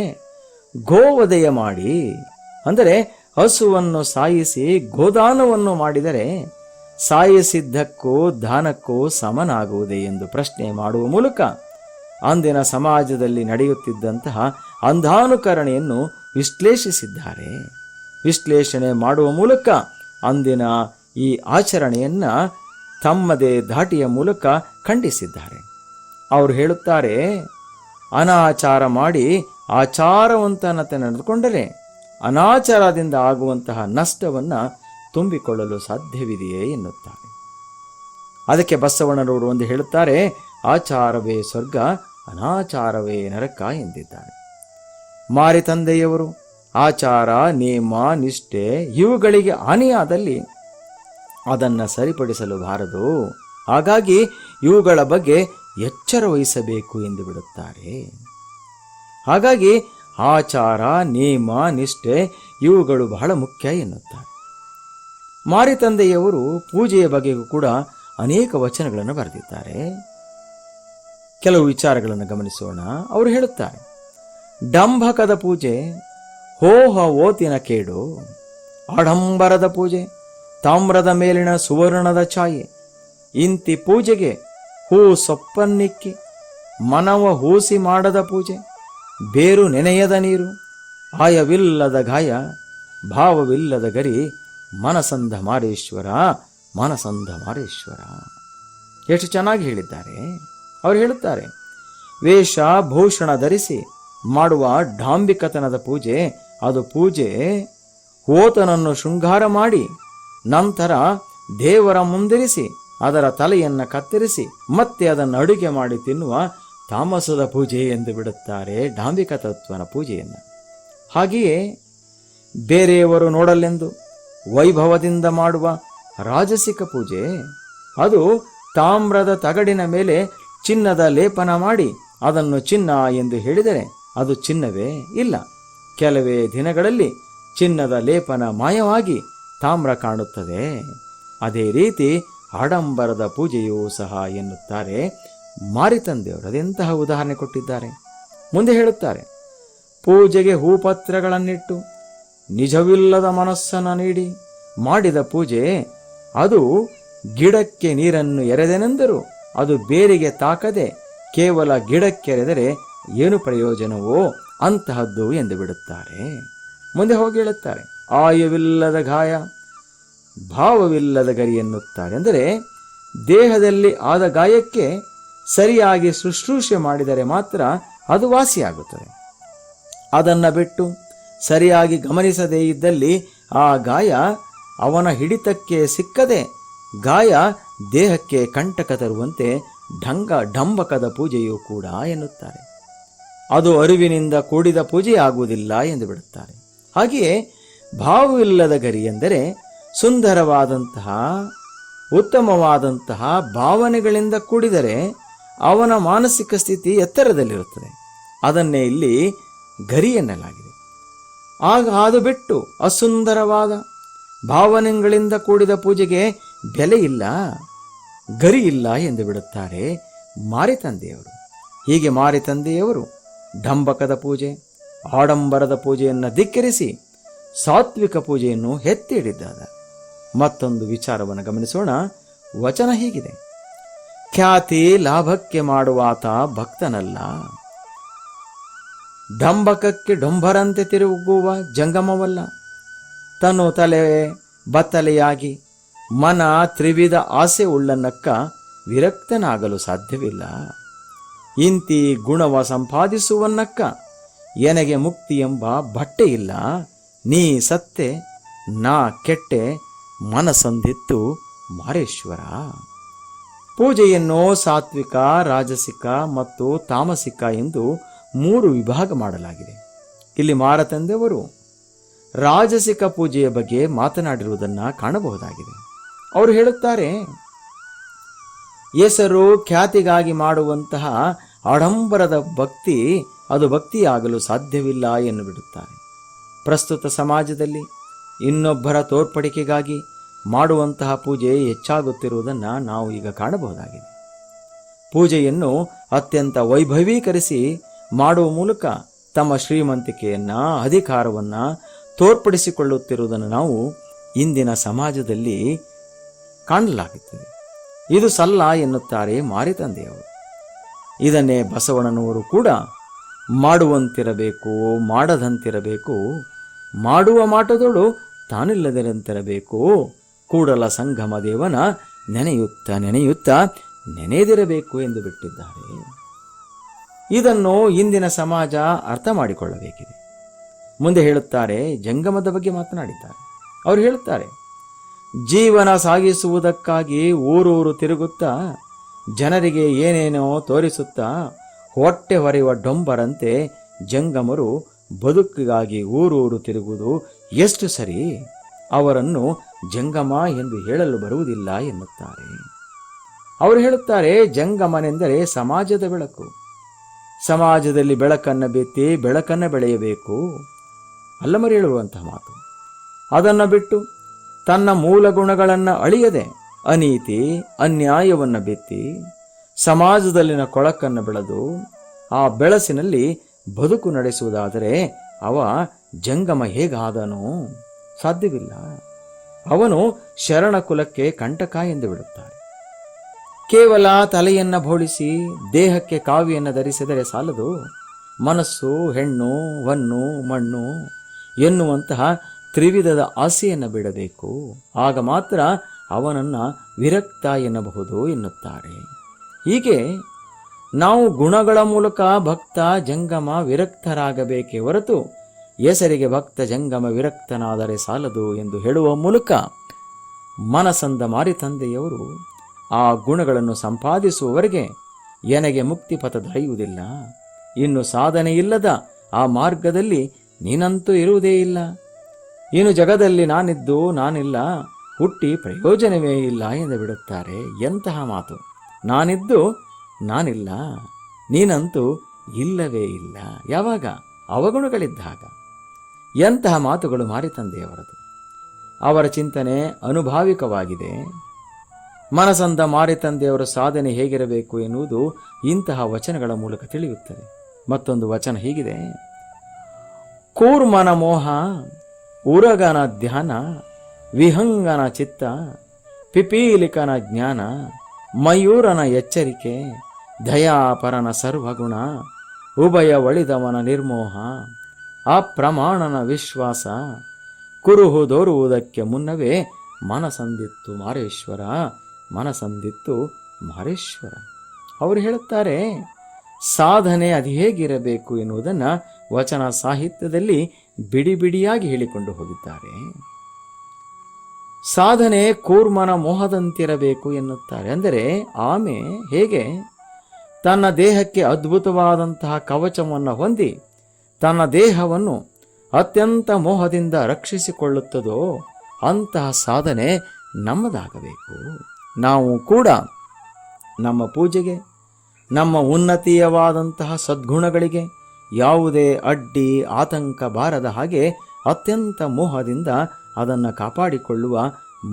ಗೋವಧೆಯ ಮಾಡಿ ಅಂದರೆ ಹಸುವನ್ನು ಸಾಯಿಸಿ ಗೋದಾನವನ್ನು ಮಾಡಿದರೆ ಸಾಯಿಸಿದ್ದಕ್ಕೂ ದಾನಕ್ಕೂ ಸಮನಾಗುವುದೇ ಎಂದು ಪ್ರಶ್ನೆ ಮಾಡುವ ಮೂಲಕ ಅಂದಿನ ಸಮಾಜದಲ್ಲಿ ನಡೆಯುತ್ತಿದ್ದಂತಹ ಅಂಧಾನುಕರಣೆಯನ್ನು ವಿಶ್ಲೇಷಿಸಿದ್ದಾರೆ. ವಿಶ್ಲೇಷಣೆ ಮಾಡುವ ಮೂಲಕ ಅಂದಿನ ಈ ಆಚರಣೆಯನ್ನು ತಮ್ಮದೇ ಧಾಟಿಯ ಮೂಲಕ ಖಂಡಿಸಿದ್ದಾರೆ. ಅವರು ಹೇಳುತ್ತಾರೆ, ಅನಾಚಾರ ಮಾಡಿ ಆಚಾರವಂತನತೆ ನಡೆದುಕೊಂಡರೆ ಅನಾಚಾರದಿಂದ ಆಗುವಂತಹ ನಷ್ಟವನ್ನು ತುಂಬಿಕೊಳ್ಳಲು ಸಾಧ್ಯವಿದೆಯೇ ಎನ್ನುತ್ತಾರೆ. ಅದಕ್ಕೆ ಬಸವಣ್ಣನವರು ಒಂದು ಹೇಳುತ್ತಾರೆ, ಆಚಾರವೇ ಸ್ವರ್ಗ, ಅನಾಚಾರವೇ ನರಕ ಎಂದಿದ್ದಾರೆ. ಮಾರಿತಂದೆಯವರು ಆಚಾರ, ನೇಮ, ನಿಷ್ಠೆ ಇವುಗಳಿಗೆ ಹಾನಿಯಾದಲ್ಲಿ ಅದನ್ನು ಸರಿಪಡಿಸಲು ಬಾರದು. ಹಾಗಾಗಿ ಇವುಗಳ ಬಗ್ಗೆ ಎಚ್ಚರ ವಹಿಸಬೇಕು ಎಂದು ಬಿಡುತ್ತಾರೆ. ಹಾಗಾಗಿ ಆಚಾರ, ನೇಮ, ನಿಷ್ಠೆ ಇವುಗಳು ಬಹಳ ಮುಖ್ಯ ಎನ್ನುತ್ತಾರೆ. ಮಾರಿತಂದೆಯವರು ಪೂಜೆಯ ಬಗೆಗೂ ಕೂಡ ಅನೇಕ ವಚನಗಳನ್ನು ಬರೆದಿದ್ದಾರೆ. ಕೆಲವು ವಿಚಾರಗಳನ್ನು ಗಮನಿಸೋಣ. ಅವರು ಹೇಳುತ್ತಾರೆ, ಡಂಭಕದ ಪೂಜೆ ಹೋಹ ಓತಿನ ಕೇಡು, ಆಡಂಬರದ ಪೂಜೆ ತಾಮ್ರದ ಮೇಲಿನ ಸುವರ್ಣದ ಛಾಯೆ. ಇಂತಿ ಪೂಜೆಗೆ ಹೂ ಸೊಪ್ಪನ್ನಿಕ್ಕಿ ಮನವ ಹೂಸಿ ಮಾಡದ ಪೂಜೆ, ಬೇರು ನೆನೆಯದ ನೀರು, ಆಯವಿಲ್ಲದ ಗಾಯ, ಭಾವವಿಲ್ಲದ ಗರಿ, ಮನಸಂಧ ಮಾರೇಶ್ವರ, ಮನಸಂಧ ಮಾರೇಶ್ವರ. ಎಷ್ಟು ಚೆನ್ನಾಗಿ ಹೇಳಿದ್ದಾರೆ. ಅವರು ಹೇಳುತ್ತಾರೆ, ವೇಷ ಭೂಷಣ ಧರಿಸಿ ಮಾಡುವ ಡಾಂಬಿಕತನದ ಪೂಜೆ ಅದು ಪೂಜೆ. ಹೋತನನ್ನು ಶೃಂಗಾರ ಮಾಡಿ ನಂತರ ದೇವರ ಮುಂದಿರಿಸಿ ಅದರ ತಲೆಯನ್ನು ಕತ್ತರಿಸಿ ಮತ್ತೆ ಅದನ್ನು ಅಡುಗೆ ಮಾಡಿ ತಿನ್ನುವ ತಾಮಸದ ಪೂಜೆ ಎಂದು ಬಿಡುತ್ತಾರೆ ಡಾಂಬಿಕ ತತ್ವನ ಪೂಜೆಯನ್ನು. ಹಾಗೆಯೇ ಬೇರೆಯವರು ನೋಡಲೆಂದು ವೈಭವದಿಂದ ಮಾಡುವ ರಾಜಸಿಕ ಪೂಜೆ ಅದು ತಾಮ್ರದ ತಗಡಿನ ಮೇಲೆ ಚಿನ್ನದ ಲೇಪನ ಮಾಡಿ ಅದನ್ನು ಚಿನ್ನ ಎಂದು ಹೇಳಿದರೆ ಅದು ಚಿನ್ನವೇ ಇಲ್ಲ. ಕೆಲವೇ ದಿನಗಳಲ್ಲಿ ಚಿನ್ನದ ಲೇಪನ ಮಾಯವಾಗಿ ತಾಮ್ರ ಕಾಣುತ್ತದೆ. ಅದೇ ರೀತಿ ಆಡಂಬರದ ಪೂಜೆಯೂ ಸಹ ಎನ್ನುತ್ತಾರೆ ಮಾರಿತಂದೆಯವರು. ಅದೆಂತಹ ಉದಾಹರಣೆ ಕೊಟ್ಟಿದ್ದಾರೆ. ಮುಂದೆ ಹೇಳುತ್ತಾರೆ, ಪೂಜೆಗೆ ಹೂಪತ್ರಗಳನ್ನಿಟ್ಟು ನಿಜವಿಲ್ಲದ ಮನಸ್ಸನ್ನು ನೀಡಿ ಮಾಡಿದ ಪೂಜೆ ಅದು ಗಿಡಕ್ಕೆ ನೀರನ್ನು ಎರೆದೆನೆಂದರೂ ಅದು ಬೇರಿಗೆ ತಾಕದೆ ಕೇವಲ ಗಿಡಕ್ಕೆರೆದರೆ ಏನು ಪ್ರಯೋಜನವೋ ಅಂತಹದ್ದು ಎಂದು ಬಿಡುತ್ತಾರೆ. ಮುಂದೆ ಹೋಗಿ ಹೇಳುತ್ತಾರೆ, ಆಯವಿಲ್ಲದ ಗಾಯ, ಭಾವವಿಲ್ಲದ ಗರಿ ಎನ್ನುತ್ತಾರೆ. ಅಂದರೆ ದೇಹದಲ್ಲಿ ಆದ ಗಾಯಕ್ಕೆ ಸರಿಯಾಗಿ ಶುಶ್ರೂಷೆ ಮಾಡಿದರೆ ಮಾತ್ರ ಅದು ವಾಸಿಯಾಗುತ್ತದೆ. ಅದನ್ನು ಬಿಟ್ಟು ಸರಿಯಾಗಿ ಗಮನಿಸದೇ ಇದ್ದಲ್ಲಿ ಆ ಗಾಯ ಅವನ ಹಿಡಿತಕ್ಕೆ ಸಿಕ್ಕದೆ ಗಾಯ ದೇಹಕ್ಕೆ ಕಂಟಕ ತರುವಂತೆ ಡಂಬಕದ ಪೂಜೆಯೂ ಕೂಡ ಎನ್ನುತ್ತಾರೆ. ಅದು ಅರಿವಿನಿಂದ ಕೂಡಿದ ಪೂಜೆಯಾಗುವುದಿಲ್ಲ ಎಂದು ಬಿಡುತ್ತಾರೆ. ಹಾಗೆಯೇ ಭಾವವಿಲ್ಲದ ಗರಿ ಎಂದರೆ ಸುಂದರವಾದಂತಹ ಉತ್ತಮವಾದಂತಹ ಭಾವನೆಗಳಿಂದ ಕೂಡಿದರೆ ಅವನ ಮಾನಸಿಕ ಸ್ಥಿತಿ ಎತ್ತರದಲ್ಲಿರುತ್ತದೆ. ಅದನ್ನೇ ಇಲ್ಲಿ ಗರಿ ಎನ್ನಲಾಗಿದೆ. ಆಗ ಅದು ಬಿಟ್ಟು ಅಸುಂದರವಾದ ಭಾವನೆಗಳಿಂದ ಕೂಡಿದ ಪೂಜೆಗೆ ಬೆಲೆ ಇಲ್ಲ, ಗರಿ ಇಲ್ಲ ಎಂದು ಬಿಡುತ್ತಾರೆ ಮಾರಿತಂದೆಯವರು. ಹೀಗೆ ಮಾರಿತಂದೆಯವರು ಢಂಬಕದ ಪೂಜೆ, ಆಡಂಬರದ ಪೂಜೆಯನ್ನು ಧಿಕ್ಕರಿಸಿ ಸಾತ್ವಿಕ ಪೂಜೆಯನ್ನು ಎತ್ತಿ ಹಿಡಿದ್ದಾರೆ. ಮತ್ತೊಂದು ವಿಚಾರವನ್ನು ಗಮನಿಸೋಣ. ವಚನ ಹೀಗಿದೆ: ಖ್ಯಾತಿ ಲಾಭಕ್ಕೆ ಮಾಡುವಾತ ಭಕ್ತನಲ್ಲ, ಢಂಬಕಕ್ಕೆ ಡೊಂಬರಂತೆ ತಿರುಗುವ ಜಂಗಮವಲ್ಲ. ತನು ತಲೆ ಬತ್ತಲೆಯಾಗಿ ಮನ ತ್ರಿವಿಧ ಆಸೆ ಉಳ್ಳನಕ್ಕ ವಿರಕ್ತನಾಗಲು ಸಾಧ್ಯವಿಲ್ಲ. ಇಂತಿ ಗುಣವ ಸಂಪಾದಿಸುವನ್ನಕ್ಕ ಎನಗೆ ಮುಕ್ತಿ ಎಂಬ ಬಟ್ಟೆ ಇಲ್ಲ. ನೀ ಸತ್ತೆ ನಾ ಕೆಟ್ಟೆ ಮನಸಂದಿತ್ತು ಮಾರೇಶ್ವರ. ಪೂಜೆಯನ್ನು ಸಾತ್ವಿಕ, ರಾಜಸಿಕ ಮತ್ತು ತಾಮಸಿಕ ಎಂದು 3 ವಿಭಾಗ ಮಾಡಲಾಗಿದೆ. ಇಲ್ಲಿ ಮಾರತಂದೆಯವರು ರಾಜಸಿಕ ಪೂಜೆಯ ಬಗ್ಗೆ ಮಾತನಾಡಿರುವುದನ್ನು ಕಾಣಬಹುದಾಗಿದೆ. ಅವರು ಹೇಳುತ್ತಾರೆ, ಹೆಸರು ಖ್ಯಾತಿಗಾಗಿ ಮಾಡುವಂತಹ ಆಡಂಬರದ ಭಕ್ತಿ ಅದು ಭಕ್ತಿಯಾಗಲು ಸಾಧ್ಯವಿಲ್ಲ ಎಂದು ಬಿಡುತ್ತಾರೆ. ಪ್ರಸ್ತುತ ಸಮಾಜದಲ್ಲಿ ಇನ್ನೊಬ್ಬರ ತೋರ್ಪಡಿಕೆಗಾಗಿ ಮಾಡುವಂತಹ ಪೂಜೆ ಹೆಚ್ಚಾಗುತ್ತಿರುವುದನ್ನು ನಾವು ಈಗ ಕಾಣಬಹುದಾಗಿದೆ. ಪೂಜೆಯನ್ನು ಅತ್ಯಂತ ವೈಭವೀಕರಿಸಿ ಮಾಡುವ ಮೂಲಕ ತಮ್ಮ ಶ್ರೀಮಂತಿಕೆಯನ್ನು, ಅಧಿಕಾರವನ್ನು ತೋರ್ಪಡಿಸಿಕೊಳ್ಳುತ್ತಿರುವುದನ್ನು ನಾವು ಇಂದಿನ ಸಮಾಜದಲ್ಲಿ ಕಾಣಲಾಗುತ್ತದೆ. ಇದು ಸಲ್ಲ ಎನ್ನುತ್ತಾರೆ ಮಾರಿತಂದೆಯವರು. ಇದನ್ನೇ ಬಸವಣ್ಣನವರು ಕೂಡ ಮಾಡುವಂತಿರಬೇಕು, ಮಾಡದಂತಿರಬೇಕು, ಮಾಡುವ ಮಾಟದೋಳು ತಾನಿಲ್ಲದಿರಂತಿರಬೇಕು, ಕೂಡಲ ಸಂಗಮ ದೇವನ ನೆನೆಯುತ್ತ ನೆನೆದಿರಬೇಕು ಎಂದು ಬಿಟ್ಟಿದ್ದಾರೆ. ಇದನ್ನು ಇಂದಿನ ಸಮಾಜ ಅರ್ಥ ಮಾಡಿಕೊಳ್ಳಬೇಕಿದೆ. ಮುಂದೆ ಹೇಳುತ್ತಾರೆ, ಜಂಗಮದ ಬಗ್ಗೆ ಮಾತನಾಡಿದ್ದಾರೆ. ಅವರು ಹೇಳುತ್ತಾರೆ, ಜೀವನ ಸಾಗಿಸುವುದಕ್ಕಾಗಿ ಊರೂರು ತಿರುಗುತ್ತಾ ಜನರಿಗೆ ಏನೇನೋ ತೋರಿಸುತ್ತಾ ಹೊಟ್ಟೆ ಹೊರೆಯುವ ಡೊಂಬರಂತೆ ಜಂಗಮರು ಬದುಕಿಗಾಗಿ ಊರೂರು ತಿರುಗುವುದು ಎಷ್ಟು ಸರಿ? ಅವರನ್ನು ಜಂಗಮ ಎಂದು ಹೇಳಲು ಬರುವುದಿಲ್ಲ ಎನ್ನುತ್ತಾರೆ. ಅವರು ಹೇಳುತ್ತಾರೆ, ಜಂಗಮನೆಂದರೆ ಸಮಾಜದ ಬೆಳಕು. ಸಮಾಜದಲ್ಲಿ ಬೆಳಕನ್ನು ಬಿತ್ತಿ ಬೆಳಕನ್ನು ಬೆಳೆಯಬೇಕು. ಅಲ್ಲಮರಿ ಹೇಳುವಂತಹ ಮಾತು. ಅದನ್ನು ಬಿಟ್ಟು ತನ್ನ ಮೂಲ ಗುಣಗಳನ್ನು ಅಳಿಯದೆ ಅನೀತಿ, ಅನ್ಯಾಯವನ್ನು ಬಿತ್ತಿ ಸಮಾಜದಲ್ಲಿನ ಕೊಳಕನ್ನು ಬೆಳೆದು ಆ ಬೆಳಸಿನಲ್ಲಿ ಬದುಕು ನಡೆಸುವುದಾದರೆ ಅವ ಜಂಗಮ ಹೇಗಾದನೋ? ಸಾಧ್ಯವಿಲ್ಲ. ಅವನು ಶರಣ ಕುಲಕ್ಕೆ ಕಂಟಕ ಎಂದು ಬಿಡುತ್ತಾರೆ. ಕೇವಲ ತಲೆಯನ್ನು ಬೋಳಿಸಿ ದೇಹಕ್ಕೆ ಕಾವಿಯನ್ನು ಧರಿಸಿದರೆ ಸಾಲದು. ಮನಸ್ಸು, ಹೆಣ್ಣು, ಹೊನ್ನು, ಮಣ್ಣು ಎನ್ನುವಂತಹ ತ್ರಿವಿಧದ ಆಸೆಯನ್ನು ಬಿಡಬೇಕು. ಆಗ ಮಾತ್ರ ಅವನನ್ನು ವಿರಕ್ತ ಎನ್ನಬಹುದು ಎನ್ನುತ್ತಾರೆ. ಹೀಗೆ ನಾವು ಗುಣಗಳ ಮೂಲಕ ಭಕ್ತ, ಜಂಗಮ, ವಿರಕ್ತರಾಗಬೇಕೇ ಹೊರತು ಹೆಸರಿಗೆ ಭಕ್ತ, ಜಂಗಮ, ವಿರಕ್ತನಾದರೆ ಸಾಲದು ಎಂದು ಹೇಳುವ ಮೂಲಕ ಮನಸಂದ ಮಾರಿತಂದೆಯವರು ಆ ಗುಣಗಳನ್ನು ಸಂಪಾದಿಸುವವರೆಗೆ ಎನಗೆ ಮುಕ್ತಿ ಪಥ ದೊರೆಯುವುದಿಲ್ಲ. ಇನ್ನು ಸಾಧನೆ ಇಲ್ಲದ ಆ ಮಾರ್ಗದಲ್ಲಿ ನೀನಂತೂ ಇರುವುದೇ ಇಲ್ಲ. ಇನ್ನು ಜಗದಲ್ಲಿ ನಾನಿದ್ದು ನಾನಿಲ್ಲ, ಹುಟ್ಟಿ ಪ್ರಯೋಜನವೇ ಇಲ್ಲ ಎಂದು ಬಿಡುತ್ತಾರೆ. ಎಂತಹ ಮಾತು! ನಾನಿದ್ದು ನಾನಿಲ್ಲ, ನೀನಂತೂ ಇಲ್ಲವೇ ಇಲ್ಲ. ಯಾವಾಗ? ಅವಗುಣಗಳಿದ್ದಾಗ. ಎಂತಹ ಮಾತುಗಳು ಮಾರಿತಂದೆಯವರದು! ಅವರ ಚಿಂತನೆ ಅನುಭಾವಿಕವಾಗಿದೆ. ಮನಸಂದ ಮಾರಿತಂದೆಯವರ ಸಾಧನೆ ಹೇಗಿರಬೇಕು ಎನ್ನುವುದು ಇಂತಹ ವಚನಗಳ ಮೂಲಕ ತಿಳಿಯುತ್ತದೆ. ಮತ್ತೊಂದು ವಚನ ಹೀಗಿದೆ: ಕೂರ್ಮನ ಮೋಹ, ಉರಗನ ಧ್ಯಾನ, ವಿಹಂಗನ ಚಿತ್ತ, ಪಿಪೀಲಿಕನ ಜ್ಞಾನ, ಮಯೂರನ ಎಚ್ಚರಿಕೆ, ದಯಾಪರನ ಸರ್ವಗುಣ, ಉಭಯ ಒಳಿದವನ ನಿರ್ಮೋಹ, ಅಪ್ರಮಾಣನ ವಿಶ್ವಾಸ, ಕುರುಹು ದೋರುವುದಕ್ಕೆ ಮುನ್ನವೇ ಮನಸಂದಿತ್ತು ಮಾರೇಶ್ವರ, ಮನಸಂದಿತ್ತು ಮಾರೇಶ್ವರ. ಅವರು ಹೇಳುತ್ತಾರೆ, ಸಾಧನೆ ಅದು ಹೇಗಿರಬೇಕು ಎನ್ನುವುದನ್ನು ವಚನ ಸಾಹಿತ್ಯದಲ್ಲಿ ಬಿಡಿ ಬಿಡಿಯಾಗಿ ಹೇಳಿಕೊಂಡು ಹೋಗಿದ್ದಾರೆ. ಸಾಧನೆ ಕೂರ್ಮನ ಮೋಹದಂತಿರಬೇಕು ಎನ್ನುತ್ತಾರೆ. ಅಂದರೆ ಆಮೆ ಹೇಗೆ ತನ್ನ ದೇಹಕ್ಕೆ ಅದ್ಭುತವಾದಂತಹ ಕವಚವನ್ನು ಹೊಂದಿ ತನ್ನ ದೇಹವನ್ನು ಅತ್ಯಂತ ಮೋಹದಿಂದ ರಕ್ಷಿಸಿಕೊಳ್ಳುತ್ತದೋ ಅಂತಹ ಸಾಧನೆ ನಮ್ಮದಾಗಬೇಕು. ನಾವು ಕೂಡ ನಮ್ಮ ಪೂಜೆಗೆ, ನಮ್ಮ ಉನ್ನತೀಯವಾದಂತಹ ಸದ್ಗುಣಗಳಿಗೆ ಯಾವುದೇ ಅಡ್ಡಿ ಆತಂಕ ಬಾರದ ಹಾಗೆ ಅತ್ಯಂತ ಮೋಹದಿಂದ ಅದನ್ನು ಕಾಪಾಡಿಕೊಳ್ಳುವ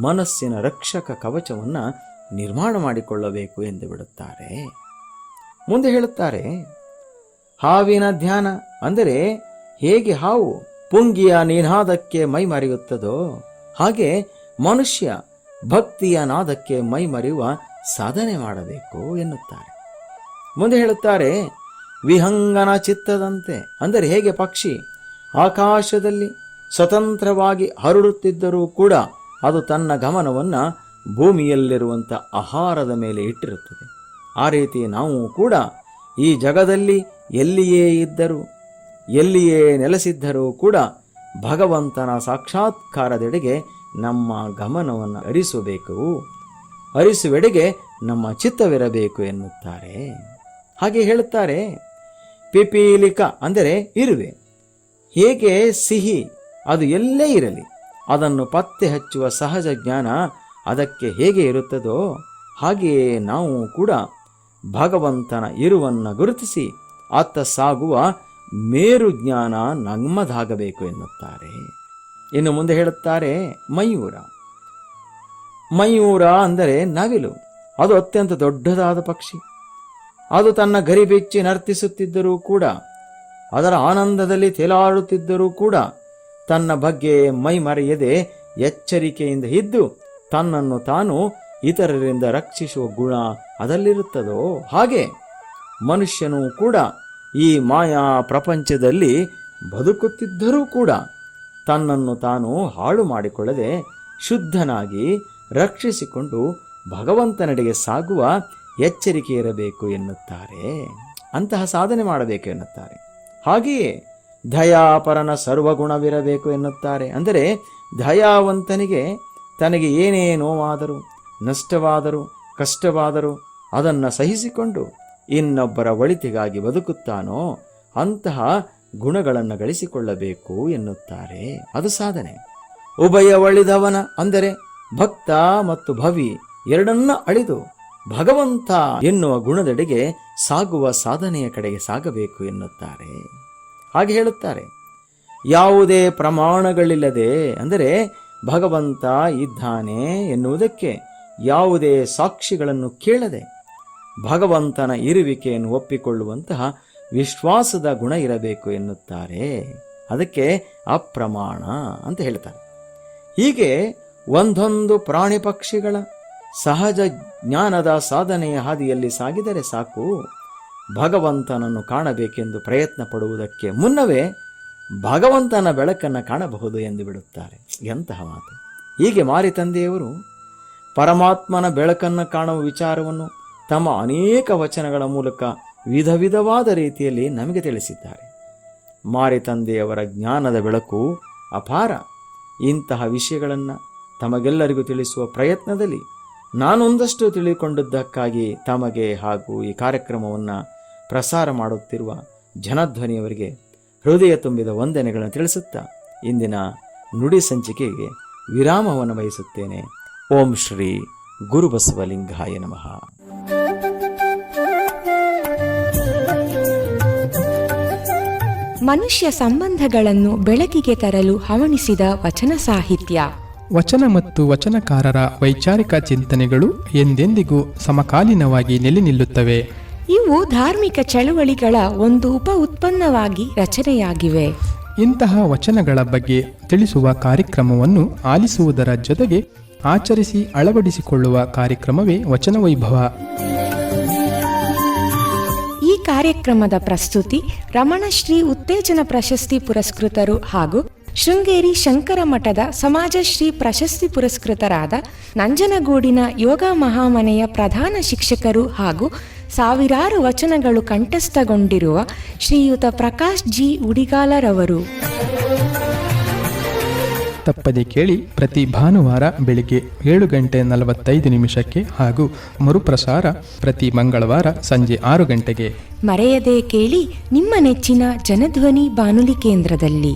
ಮನಸ್ಸಿನ ರಕ್ಷಕ ಕವಚವನ್ನು ನಿರ್ಮಾಣ ಮಾಡಿಕೊಳ್ಳಬೇಕು ಎಂದು ಬಿಡುತ್ತಾರೆ. ಮುಂದೆ ಹೇಳುತ್ತಾರೆ, ಹಾವಿನ ಧ್ಯಾನ ಅಂದರೆ ಹೇಗೆ ಹಾವು ಪುಂಗಿಯ ನಿನಾದಕ್ಕೆ ಮೈಮರೆಯುತ್ತದೋ ಹಾಗೆ ಮನುಷ್ಯ ಭಕ್ತಿಯ ನಾದಕ್ಕೆ ಮೈಮರೆಯುವ ಸಾಧನೆ ಮಾಡಬೇಕು ಎನ್ನುತ್ತಾರೆ. ಮುಂದೆ ಹೇಳುತ್ತಾರೆ, ವಿಹಂಗನ ಚಿತ್ತದಂತೆ ಅಂದರೆ ಹೇಗೆ ಪಕ್ಷಿ ಆಕಾಶದಲ್ಲಿ ಸ್ವತಂತ್ರವಾಗಿ ಹರಡುತ್ತಿದ್ದರೂ ಕೂಡ ಅದು ತನ್ನ ಗಮನವನ್ನು ಭೂಮಿಯಲ್ಲಿರುವಂಥ ಆಹಾರದ ಮೇಲೆ ಇಟ್ಟಿರುತ್ತದೆ. ಆ ರೀತಿ ನಾವು ಕೂಡ ಈ ಜಗದಲ್ಲಿ ಎಲ್ಲಿಯೇ ಇದ್ದರೂ ಎಲ್ಲಿಯೇ ನೆಲೆಸಿದ್ದರೂ ಕೂಡ ಭಗವಂತನ ಸಾಕ್ಷಾತ್ಕಾರದೆಡೆಗೆ ನಮ್ಮ ಗಮನವನ್ನು ಹರಿಸುವೆಡೆಗೆ ನಮ್ಮ ಚಿತ್ತವಿರಬೇಕು ಎನ್ನುತ್ತಾರೆ. ಹಾಗೆ ಹೇಳುತ್ತಾರೆ, ಪಿಪೀಲಿಕ ಅಂದರೆ ಇರುವೆ ಹೇಗೆ ಸಿಹಿ ಅದು ಎಲ್ಲೇ ಇರಲಿ ಅದನ್ನು ಪತ್ತೆ ಹಚ್ಚುವ ಸಹಜ ಜ್ಞಾನ ಅದಕ್ಕೆ ಹೇಗೆ ಇರುತ್ತದೋ ಹಾಗೆಯೇ ನಾವು ಕೂಡ ಭಗವಂತನ ಇರುವನ್ನು ಗುರುತಿಸಿ ಆತ ಸಾಗುವ ಮೇರು ಜ್ಞಾನ ನಮ್ಮದಾಗಬೇಕು ಎನ್ನುತ್ತಾರೆ. ಇನ್ನು ಮುಂದೆ ಹೇಳುತ್ತಾರೆ, ಮಯೂರ ಅಂದರೆ ನವಿಲು. ಅದು ಅತ್ಯಂತ ದೊಡ್ಡದಾದ ಪಕ್ಷಿ. ಅದು ತನ್ನ ಗರಿ ಬೆಚ್ಚಿ ನರ್ತಿಸುತ್ತಿದ್ದರೂ ಕೂಡ, ಅದರ ಆನಂದದಲ್ಲಿ ತೇಲಾಡುತ್ತಿದ್ದರೂ ಕೂಡ ತನ್ನ ಬಗ್ಗೆ ಮೈ ಮರೆಯದೆ ಎಚ್ಚರಿಕೆಯಿಂದ ಇದ್ದು ತನ್ನನ್ನು ತಾನು ಇತರರಿಂದ ರಕ್ಷಿಸುವ ಗುಣ ಅದರಲ್ಲಿರುತ್ತದೋ ಹಾಗೆ ಮನುಷ್ಯನು ಕೂಡ ಈ ಮಾಯಾ ಪ್ರಪಂಚದಲ್ಲಿ ಬದುಕುತ್ತಿದ್ದರೂ ಕೂಡ ತನ್ನನ್ನು ತಾನು ಹಾಳು ಮಾಡಿಕೊಳ್ಳದೆ ಶುದ್ಧನಾಗಿ ರಕ್ಷಿಸಿಕೊಂಡು ಭಗವಂತನೆಡೆಗೆ ಸಾಗುವ ಎಚ್ಚರಿಕೆ ಇರಬೇಕು ಎನ್ನುತ್ತಾರೆ. ಅಂತಹ ಸಾಧನೆ ಮಾಡಬೇಕು ಎನ್ನುತ್ತಾರೆ. ಹಾಗೆಯೇ ದಯಾಪರನ ಸರ್ವಗುಣವಿರಬೇಕು ಎನ್ನುತ್ತಾರೆ. ಅಂದರೆ ದಯಾವಂತನಿಗೆ ತನಗೆ ಏನೇ ನೋವಾದರೂ ನಷ್ಟವಾದರೂ ಕಷ್ಟವಾದರೂ ಅದನ್ನು ಸಹಿಸಿಕೊಂಡು ಇನ್ನೊಬ್ಬರ ಒಳಿತಿಗಾಗಿ ಬದುಕುತ್ತಾನೋ ಅಂತಹ ಗುಣಗಳನ್ನು ಗಳಿಸಿಕೊಳ್ಳಬೇಕು ಎನ್ನುತ್ತಾರೆ. ಅದು ಸಾಧನೆ. ಉಭಯ ಒಳಿದವನ ಅಂದರೆ ಭಕ್ತ ಮತ್ತು ಭವಿ ಎರಡನ್ನ ಅಳಿದು ಭಗವಂತ ಎನ್ನುವ ಗುಣದೆಡೆಗೆ ಸಾಗುವ ಸಾಧನೆಯ ಕಡೆಗೆ ಸಾಗಬೇಕು ಎನ್ನುತ್ತಾರೆ. ಹಾಗೆ ಹೇಳುತ್ತಾರೆ, ಯಾವುದೇ ಪ್ರಮಾಣಗಳಿಲ್ಲದೆ ಅಂದರೆ ಭಗವಂತ ಇದ್ದಾನೆ ಎನ್ನುವುದಕ್ಕೆ ಯಾವುದೇ ಸಾಕ್ಷಿಗಳನ್ನು ಕೇಳದೆ ಭಗವಂತನ ಇರುವಿಕೆಯನ್ನು ಒಪ್ಪಿಕೊಳ್ಳುವಂತಹ ವಿಶ್ವಾಸದ ಗುಣ ಇರಬೇಕು ಎನ್ನುತ್ತಾರೆ. ಅದಕ್ಕೆ ಅಪ್ರಮಾಣ ಅಂತ ಹೇಳ್ತಾರೆ. ಹೀಗೆ ಒಂದೊಂದು ಪ್ರಾಣಿ ಪಕ್ಷಿಗಳ ಸಹಜ ಜ್ಞಾನದ ಸಾಧನೆಯ ಹಾದಿಯಲ್ಲಿ ಸಾಗಿದರೆ ಸಾಕು, ಭಗವಂತನನ್ನು ಕಾಣಬೇಕೆಂದು ಪ್ರಯತ್ನ ಪಡುವುದಕ್ಕೆ ಮುನ್ನವೇ ಭಗವಂತನ ಬೆಳಕನ್ನು ಕಾಣಬಹುದು ಎಂದು ಬಿಡುತ್ತಾರೆ. ಎಂತಹ ಮಾತು! ಹೀಗೆ ಮಾರಿತಂದೆಯವರು ಪರಮಾತ್ಮನ ಬೆಳಕನ್ನು ಕಾಣುವ ವಿಚಾರವನ್ನು ತಮ್ಮ ಅನೇಕ ವಚನಗಳ ಮೂಲಕ ವಿಧ ವಿಧವಾದ ರೀತಿಯಲ್ಲಿ ನಮಗೆ ತಿಳಿಸಿದ್ದಾರೆ. ಮಾರಿತಂದೆಯವರ ಜ್ಞಾನದ ಬೆಳಕು ಅಪಾರ. ಇಂತಹ ವಿಷಯಗಳನ್ನು ತಮಗೆಲ್ಲರಿಗೂ ತಿಳಿಸುವ ಪ್ರಯತ್ನದಲ್ಲಿ ನಾನೊಂದಷ್ಟು ತಿಳಿದುಕೊಂಡದ್ದಕ್ಕಾಗಿ ತಮಗೆ ಹಾಗೂ ಈ ಕಾರ್ಯಕ್ರಮವನ್ನು ಪ್ರಸಾರ ಮಾಡುತ್ತಿರುವ ಜನಧ್ವನಿಯವರಿಗೆ ಹೃದಯ ತುಂಬಿದ ವಂದನೆಗಳನ್ನು ತಿಳಿಸುತ್ತಾ ಇಂದಿನ ನುಡಿ ಸಂಚಿಕೆಗೆ ವಿರಾಮವನ್ನು ಬಯಸುತ್ತೇನೆ. ಓಂ ಶ್ರೀ ಗುರುಬಸವಲಿಂಗಾಯ ನಮಃ. ಮನುಷ್ಯ ಸಂಬಂಧಗಳನ್ನು ಬೆಳಕಿಗೆ ತರಲು ಹವಣಿಸಿದ ವಚನ ಸಾಹಿತ್ಯ. ವಚನ ಮತ್ತು ವಚನಕಾರರ ವೈಚಾರಿಕ ಚಿಂತನೆಗಳು ಎಂದೆಂದಿಗೂ ಸಮಕಾಲೀನವಾಗಿ ನೆಲೆ ನಿಲ್ಲುತ್ತವೆ. ಇವು ಧಾರ್ಮಿಕ ಚಳುವಳಿಗಳ ಒಂದು ಉಪ ಉತ್ಪನ್ನವಾಗಿ ರಚನೆಯಾಗಿವೆ. ಇಂತಹ ವಚನಗಳ ಬಗ್ಗೆ ತಿಳಿಸುವ ಕಾರ್ಯಕ್ರಮವನ್ನು ಆಲಿಸುವುದರ ಜೊತೆಗೆ ಆಚರಿಸಿ ಅಳವಡಿಸಿಕೊಳ್ಳುವ ಕಾರ್ಯಕ್ರಮವೇ ವಚನ ವೈಭವ. ಈ ಕಾರ್ಯಕ್ರಮದ ಪ್ರಸ್ತುತಿ ರಮಣಶ್ರೀ ಉತ್ತೇಜನ ಪ್ರಶಸ್ತಿ ಪುರಸ್ಕೃತರು ಹಾಗೂ ಶೃಂಗೇರಿ ಶಂಕರ ಮಠದ ಸಮಾಜಶ್ರೀ ಪ್ರಶಸ್ತಿ ಪುರಸ್ಕೃತರಾದ ನಂಜನಗೂಡಿನ ಯೋಗ ಮಹಾಮನೆಯ ಪ್ರಧಾನ ಶಿಕ್ಷಕರು ಹಾಗೂ ಸಾವಿರಾರು ವಚನಗಳು ಕಂಠಸ್ಥಗೊಂಡಿರುವ ಶ್ರೀಯುತ ಪ್ರಕಾಶ್ ಜಿ ಉಡಿಗಾಲರವರು. ತಪ್ಪದೆ ಕೇಳಿ. ಪ್ರತಿ ಭಾನುವಾರ ಬೆಳಿಗ್ಗೆ 7:45 ಹಾಗೂ ಮರುಪ್ರಸಾರ ಪ್ರತಿ ಮಂಗಳವಾರ ಸಂಜೆ 6 ಗಂಟೆಗೆ. ಮರೆಯದೆ ಕೇಳಿ ನಿಮ್ಮ ನೆಚ್ಚಿನ ಜನಧ್ವನಿ ಬಾನುಲಿ ಕೇಂದ್ರದಲ್ಲಿ.